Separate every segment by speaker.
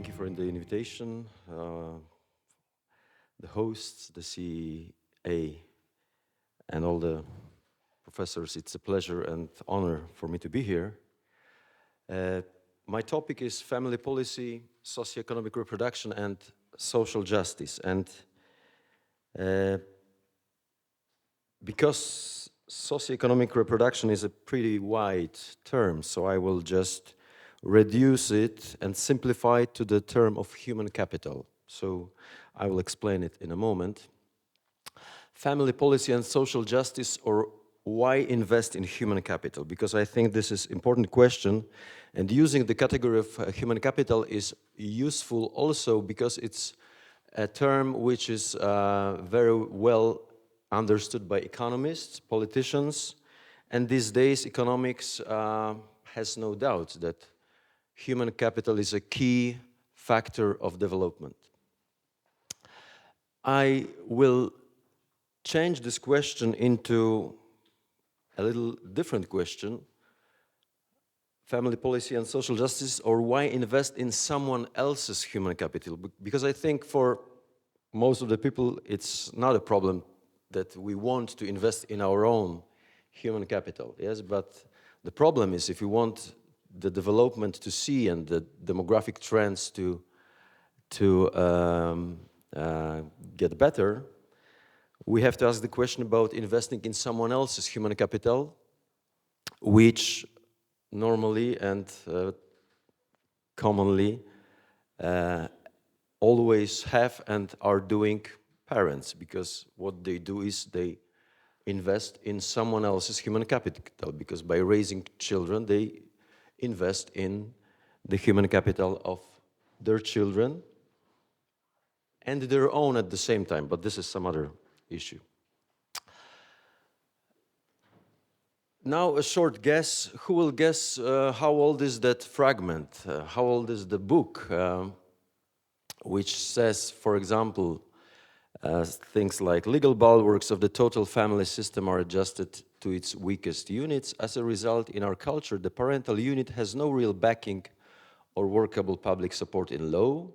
Speaker 1: Thank you for the invitation, the hosts, the CA, and all the professors. It's a pleasure and honor for me to be here. My topic is family policy, socio-economic reproduction, and social justice. And because socio-economic reproduction is a pretty wide term, so I will just reduce it and simplify it to the term of human capital. So I will explain it in a moment. Family policy and social justice, or why invest in human capital? Because I think this is an important question, and using the category of human capital is useful also because it's a term which is very well understood by economists, politicians, and these days economics has no doubt that human capital is a key factor of development. I will change this question into a little different question. Family policy and social justice, or why invest in someone else's human capital? Because I think for most of the people it's not a problem that we want to invest in our own human capital, yes? But the problem is if we want the development to see and the demographic trends to get better, we have to ask the question about investing in someone else's human capital, which normally and commonly always have and are doing parents, because what they do is they invest in someone else's human capital, because by raising children they invest in the human capital of their children and their own at the same time, but this is some other issue. Now a short guess. Who will guess how old is that fragment? How old is the book which says, for example, things like legal bulwarks of the total family system are adjusted to its weakest units. As a result, in our culture, the parental unit has no real backing or workable public support in law.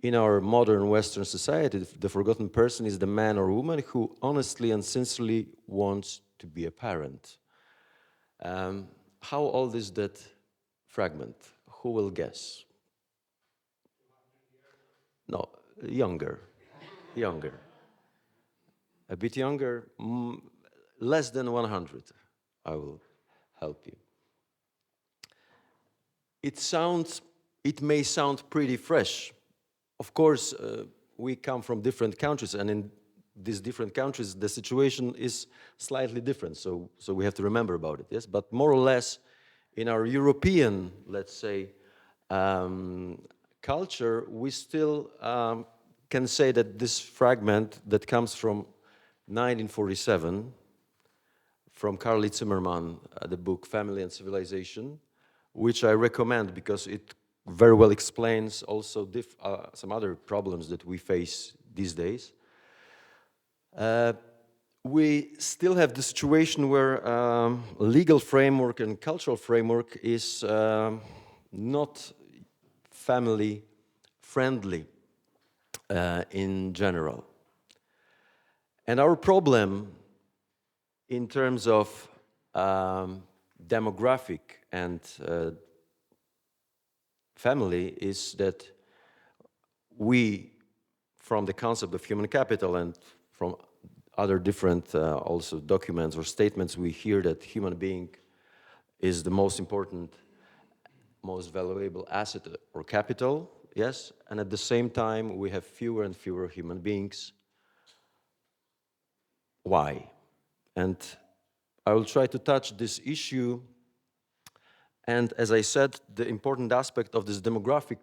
Speaker 1: In our modern Western society, the forgotten person is the man or woman who honestly and sincerely wants to be a parent. How old is that fragment? Who will guess? No, younger. Younger. A bit younger, less than 100. I will help you. It may sound pretty fresh. Of course, we come from different countries, and in these different countries, the situation is slightly different, so we have to remember about it, yes? But more or less, in our European, let's say, culture, we still can say that this fragment that comes from 1947, from Carly Zimmerman, the book Family and Civilization, which I recommend because it very well explains also some other problems that we face these days. We still have the situation where legal framework and cultural framework is not family friendly in general. And our problem in terms of demographic and family is that we, from the concept of human capital and from other different also documents or statements, we hear that human being is the most important, most valuable asset or capital, yes? And at the same time, we have fewer and fewer human beings. Why? And I will try to touch this issue. And as I said, the important aspect of this demographic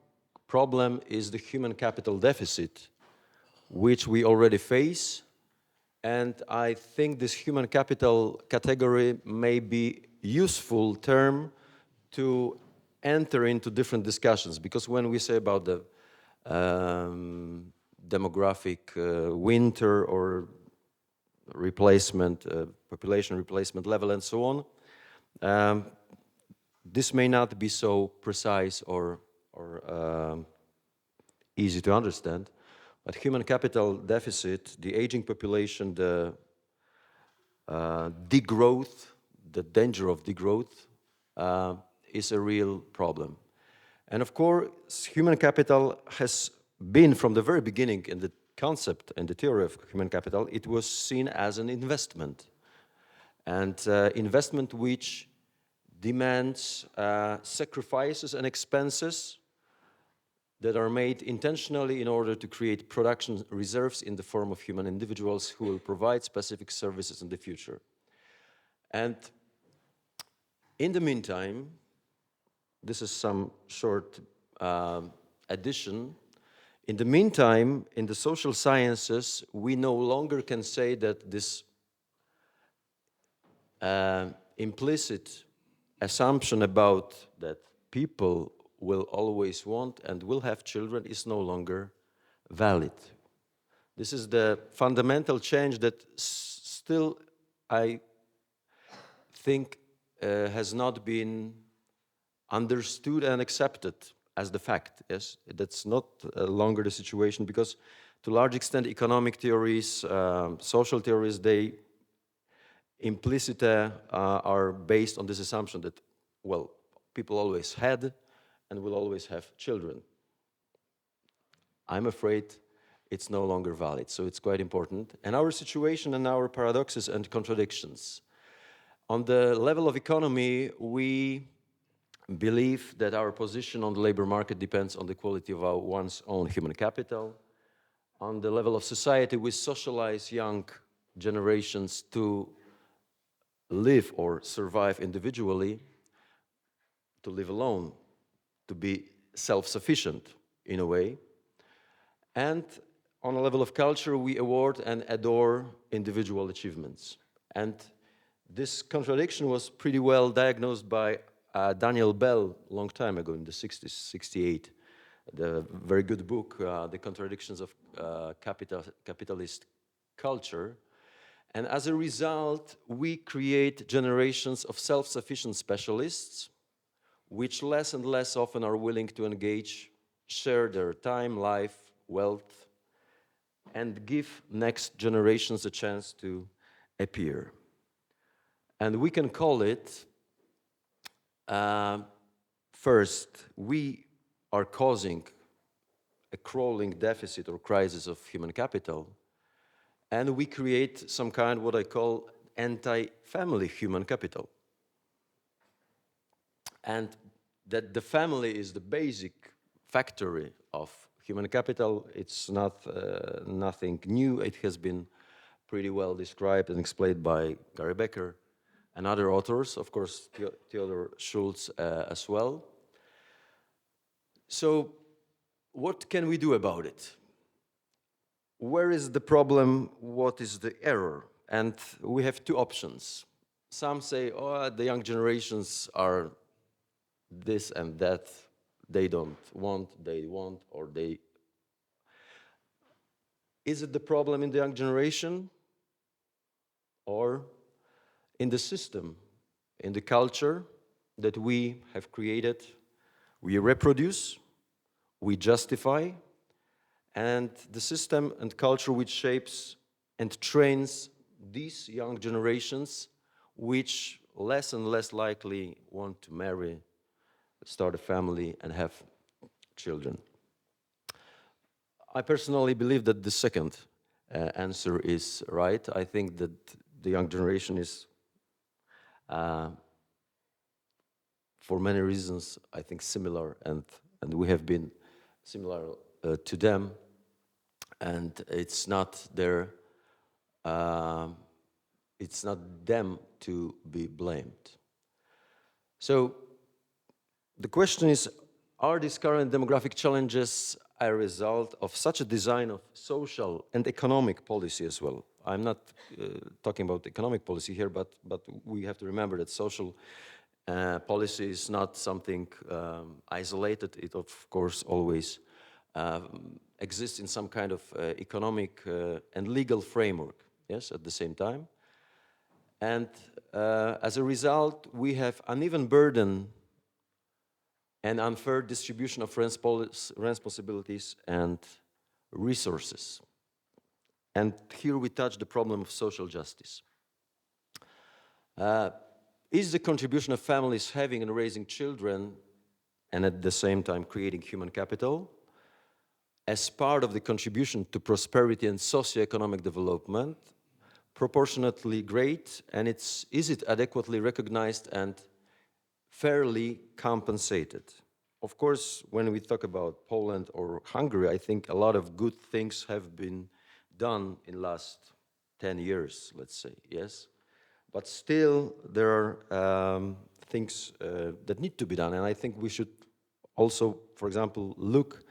Speaker 1: problem is the human capital deficit, which we already face. And I think this human capital category may be a useful term to enter into different discussions, because when we say about the demographic winter or replacement, population replacement level and so on, this may not be so precise or easy to understand. But human capital deficit, the aging population, the degrowth, the danger of degrowth is a real problem. And of course, human capital has been from the very beginning in the concept and the theory of human capital, it was seen as an investment. And investment which demands sacrifices and expenses that are made intentionally in order to create production reserves in the form of human individuals who will provide specific services in the future. And in the meantime, this is some short addition. In the meantime, in the social sciences, we no longer can say that this implicit assumption about that people will always want and will have children is no longer valid. This is the fundamental change that still, I think, has not been understood and accepted as the fact. Yes, that's not longer the situation, because to a large extent economic theories, social theories, they implicitly are based on this assumption that, well, people always had and will always have children. I'm afraid it's no longer valid, so it's quite important. And our situation and our paradoxes and contradictions. On the level of economy, we believe that our position on the labor market depends on the quality of one's own human capital. On the level of society, we socialize young generations to live or survive individually, to live alone, to be self-sufficient in a way. And on a level of culture, we award and adore individual achievements. And this contradiction was pretty well diagnosed by Daniel Bell a long time ago, in the 60s, 68. The very good book, The Contradictions of Capitalist Culture. And as a result, we create generations of self-sufficient specialists, which less and less often are willing to engage, share their time, life, wealth, and give next generations a chance to appear. And we can call it, first, we are causing a crawling deficit or crisis of human capital, and we create some kind, what I call, anti-family human capital. And that the family is the basic factory of human capital, it's not nothing new. It has been pretty well described and explained by Gary Becker and other authors, of course, Theodor Schultz as well. So what can we do about it? Where is the problem? What is the error? And we have two options. Some say, oh, the young generations are this and that. They don't want, they want, or they... Is it the problem in the young generation? Or in the system, in the culture that we have created? We reproduce, we justify, and the system and culture which shapes and trains these young generations, which less and less likely want to marry, start a family, and have children. I personally believe that the second answer is right. I think that the young generation is, for many reasons, I think similar, and we have been similar to them, and it's not their, it's not them to be blamed. So the question is, are these current demographic challenges a result of such a design of social and economic policy as well? I'm not talking about economic policy here, but we have to remember that social policy is not something isolated. It, of course, always exists in some kind of economic and legal framework, yes, at the same time. And as a result, we have uneven burden and unfair distribution of responsibilities and resources. And here we touch the problem of social justice. Is the contribution of families having and raising children and at the same time creating human capital as part of the contribution to prosperity and socio-economic development proportionately great, and is it adequately recognized and fairly compensated? Of course, when we talk about Poland or Hungary, I think a lot of good things have been done in last 10 years, let's say, yes? But still, there are things that need to be done, and I think we should also, for example, look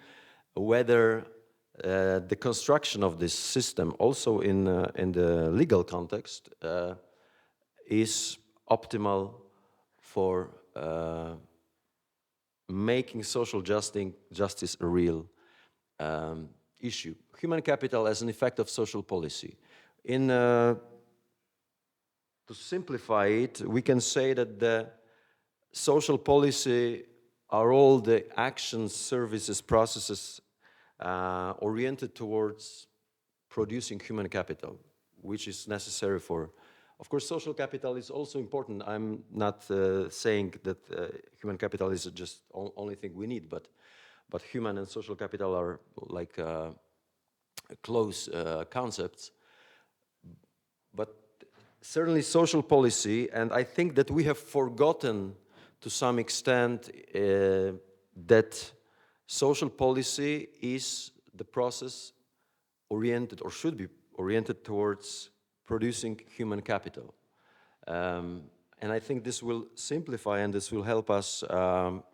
Speaker 1: whether the construction of this system, also in the legal context, is optimal for making social justice a real issue. Human capital as an effect of social policy. To simplify it, we can say that the social policy are all the actions, services, processes oriented towards producing human capital, which is necessary for, of course, social capital is also important. I'm not saying that human capital is just only thing we need, but human and social capital are like close concepts. But certainly social policy, and I think that we have forgotten to some extent that social policy is the process oriented, or should be oriented towards producing human capital. And I think this will simplify and this will help us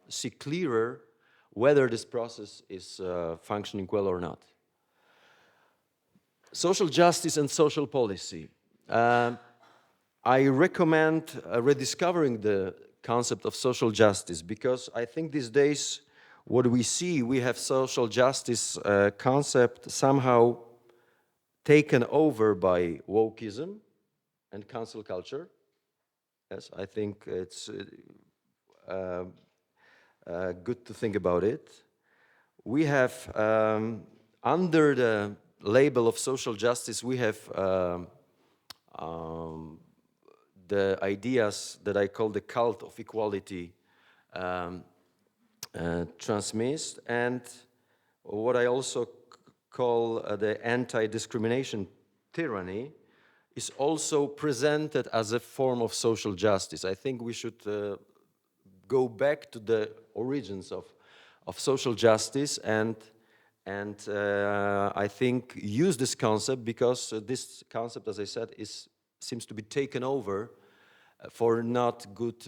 Speaker 1: see clearer whether this process is functioning well or not. Social justice and social policy. I recommend rediscovering the concept of social justice, because I think these days what we see, we have social justice concept somehow taken over by wokeism and cancel culture. Yes, I think it's good to think about it. We have, under the label of social justice, we have the ideas that I call the cult of equality transmissed, and what I also call the anti-discrimination tyranny is also presented as a form of social justice. I think we should go back to the origins of social justice and I think use this concept, because this concept, as I said, seems to be taken over for not good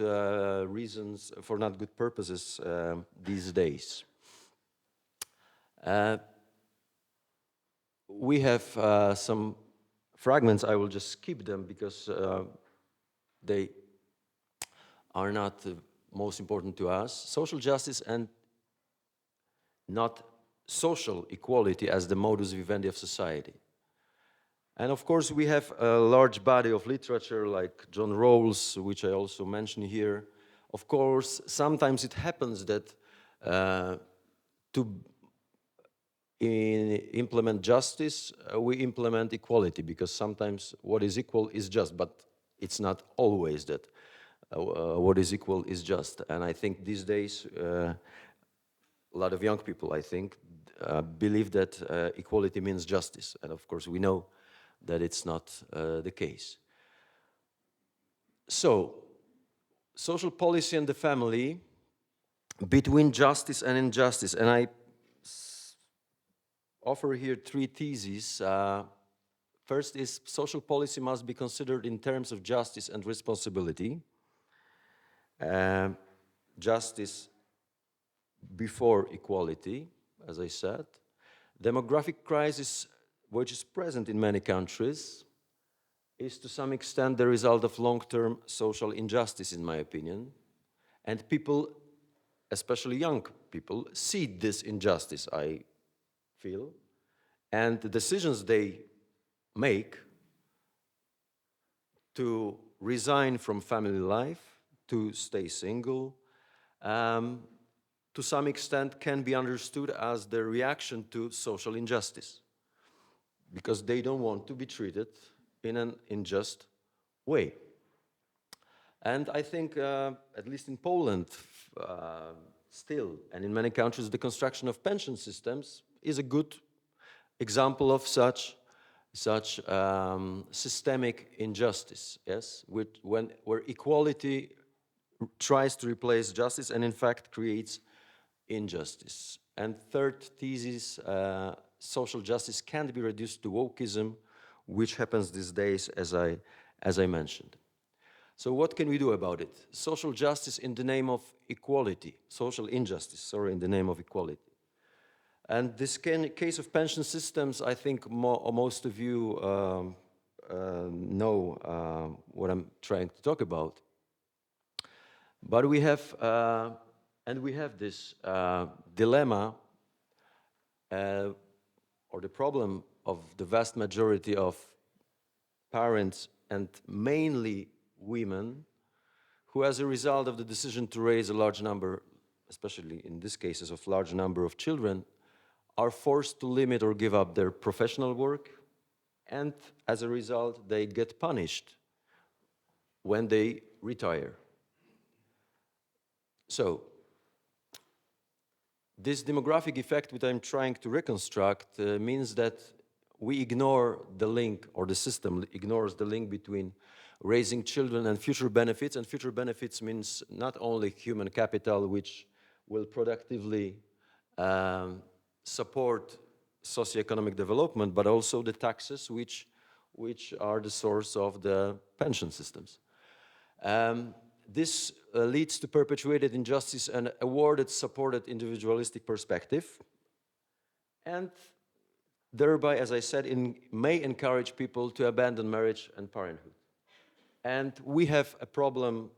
Speaker 1: reasons, for not good purposes these days. We have some fragments. I will just skip them because they are not most important to us. Social justice and not social equality as the modus vivendi of society. And of course, we have a large body of literature like John Rawls, which I also mention here. Of course, sometimes it happens that to implement justice, we implement equality, because sometimes what is equal is just, but it's not always that what is equal is just. And I think these days, a lot of young people, I think, believe that equality means justice. And of course, we know that it's not the case. So, social policy and the family, between justice and injustice. And I offer here three theses. First is social policy must be considered in terms of justice and responsibility. Justice before equality, as I said. Demographic crisis, which is present in many countries, is to some extent the result of long-term social injustice, in my opinion. And people, especially young people, see this injustice, I feel, and the decisions they make to resign from family life, to stay single, to some extent, can be understood as the reaction to social injustice, because they don't want to be treated in an unjust way. And I think, at least in Poland, still, and in many countries, the construction of pension systems is a good example of such systemic injustice, yes, where equality tries to replace justice and in fact creates injustice. And third thesis, social justice can't be reduced to wokeism, which happens these days, as I mentioned. So what can we do about it? Social justice in the name of equality, social injustice, sorry, in the name of equality. And this case of pension systems, I think most of you know what I'm trying to talk about. But we have, this dilemma or the problem of the vast majority of parents, and mainly women, who as a result of the decision to raise a large number, especially in these cases of large number of children, are forced to limit or give up their professional work, and as a result, they get punished when they retire. So, this demographic effect, which I'm trying to reconstruct, means that we ignore the link, or the system ignores the link between raising children and future benefits. And future benefits means not only human capital, which will productively support socio-economic development, but also the taxes, which are the source of the pension systems. This leads to perpetuated injustice and awarded, supported individualistic perspective, and thereby, as I said, may encourage people to abandon marriage and parenthood. And we have a problem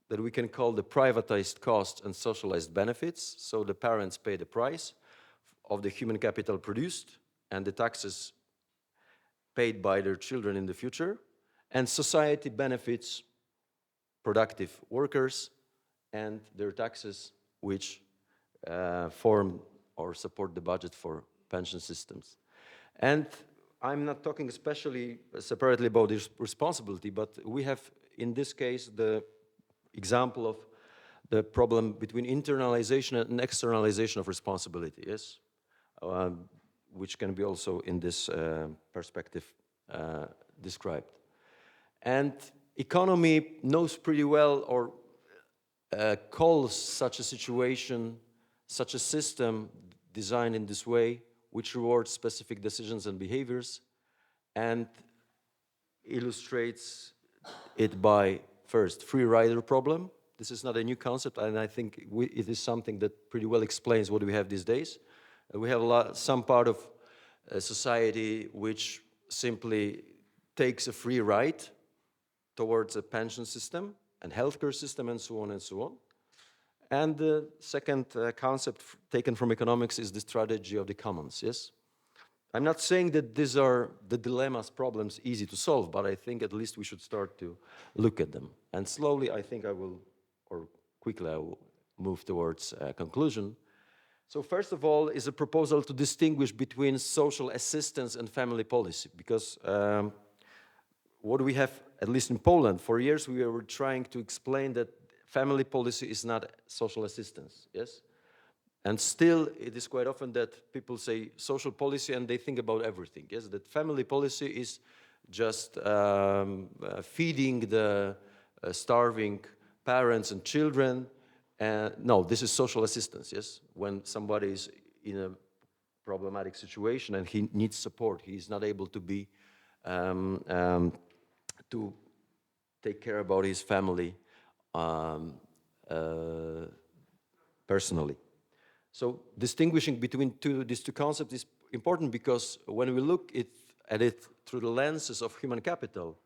Speaker 1: that we can call the privatized costs and socialized benefits. So the parents pay the price of the human capital produced and the taxes paid by their children in the future, and society benefits productive workers and their taxes, which form or support the budget for pension systems. And I'm not talking separately about this responsibility, but we have, in this case, the example of the problem between internalization and externalization of responsibility, yes? Which can be also in this perspective described. And economy knows pretty well, or calls such a situation, such a system designed in this way, which rewards specific decisions and behaviors, and illustrates it by, first, free rider problem. This is not a new concept, and I think it is something that pretty well explains what we have these days. We have some part of society which simply takes a free ride towards a pension system and healthcare system and so on and so on. And the second concept taken from economics is the strategy of the commons, yes? I'm not saying that these are the dilemmas, problems easy to solve, but I think at least we should start to look at them. And slowly, I think quickly I will move towards a conclusion. So first of all is a proposal to distinguish between social assistance and family policy, because what we have, at least in Poland, for years we were trying to explain that family policy is not social assistance, yes? And still, it is quite often that people say social policy and they think about everything, yes? That family policy is just feeding the starving parents and children. No, this is social assistance, yes? When somebody is in a problematic situation and he needs support, he is not able to be, to take care about his family personally. So distinguishing between these two concepts is important, because when we look at it through the lenses of human capital,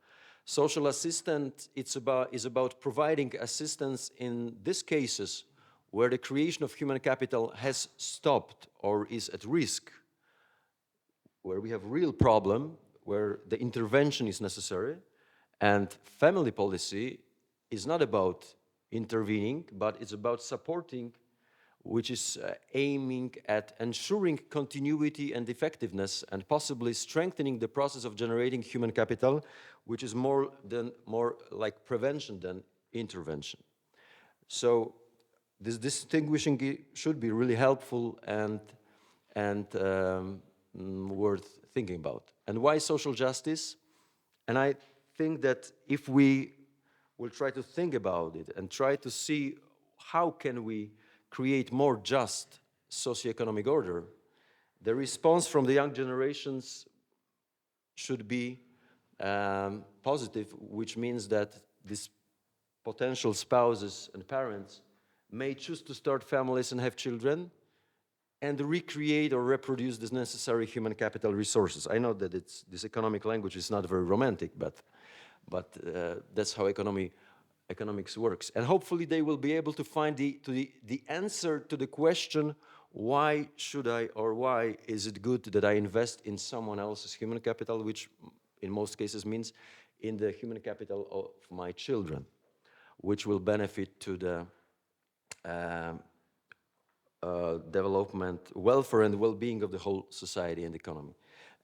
Speaker 1: social assistance is about providing assistance in these cases where the creation of human capital has stopped or is at risk, where we have real problem, where the intervention is necessary. And family policy is not about intervening, but it's about supporting which is aiming at ensuring continuity and effectiveness and possibly strengthening the process of generating human capital, which is more like prevention than intervention. So this distinguishing should be really helpful and worth thinking about. And why social justice? And I think that if we will try to think about it and try to see how can we create more just socio-economic order, the response from the young generations should be positive, which means that these potential spouses and parents may choose to start families and have children and recreate or reproduce the necessary human capital resources. I know that this economic language is not very romantic, but that's how economics works. And hopefully they will be able to find the answer to the question, why should I, or why is it good that I invest in someone else's human capital, which in most cases means in the human capital of my children, which will benefit to the development, welfare and well-being of the whole society and economy.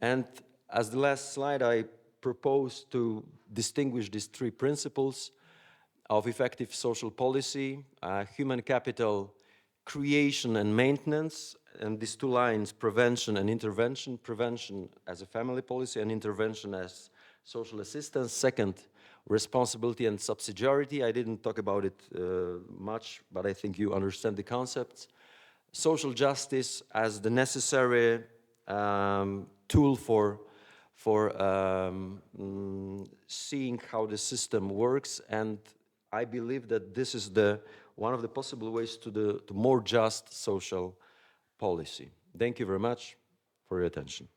Speaker 1: And as the last slide, I propose to distinguish these three principles of effective social policy, human capital creation and maintenance, and these two lines, prevention and intervention, prevention as a family policy and intervention as social assistance. Second, responsibility and subsidiarity. I didn't talk about it much, but I think you understand the concepts. Social justice as the necessary tool for seeing how the system works, and I believe that this is one of the possible ways to more just social policy. Thank you very much for your attention.